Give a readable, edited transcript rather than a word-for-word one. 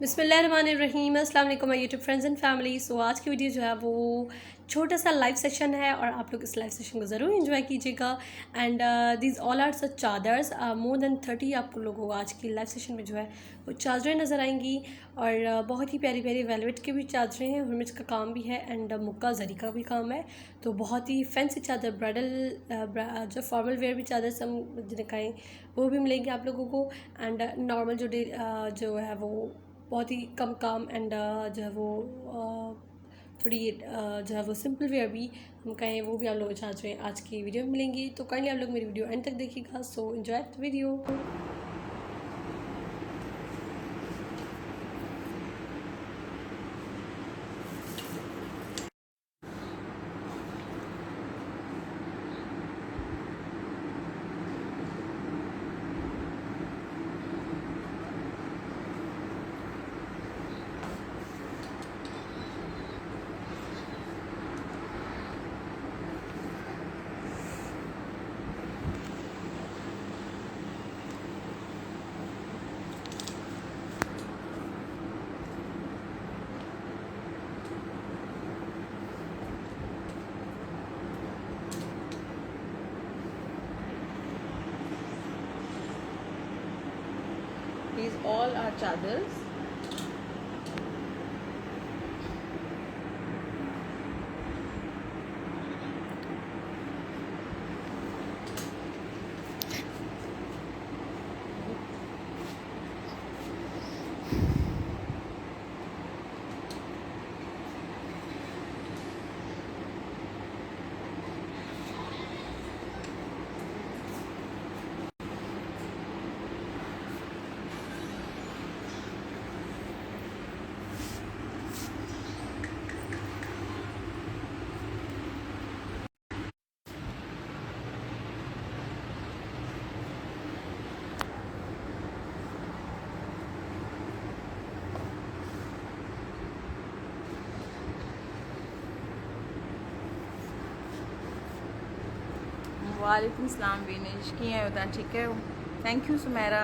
बिस्मिल्लाहिर्रहमानिर्रहीम। अस्सलाम वालेकुम my YouTube friends and family. So आज की वीडियो जो है वो छोटा सा लाइव सेशन है और आप लोग इस लाइव सेशन को ज़रूर एंजॉय कीजिएगा। And these all are such chadars, more than 30 आप लोगों को आज की लाइव सेशन में जो है वो चादरें नज़र आएंगी। और बहुत ही प्यारी प्यारी वेलवेट की भी चादरें हैं, हुरमिच का काम भी है एंड मुक्का जरी का भी काम है। तो बहुत ही फैंसी चादर, ब्राइडल जो फॉर्मल वेयर भी चादर हम जिन्हें कहें वो भी मिलेंगी आप लोगों को। एंड नॉर्मल जो है वो बहुत ही कम काम एंड जो है वो थोड़ी जो है वो सिंपल वेयर भी हम कहें वो भी आप लोग चादरें आज की वीडियो में मिलेंगी। तो काइंडली आप लोग मेरी वीडियो एंड तक देखिएगा। So enjoy the video. These all are chadars. वालेकुम सलाम विनेश, किए हो? ठीक है, थैंक यू सुमेरा।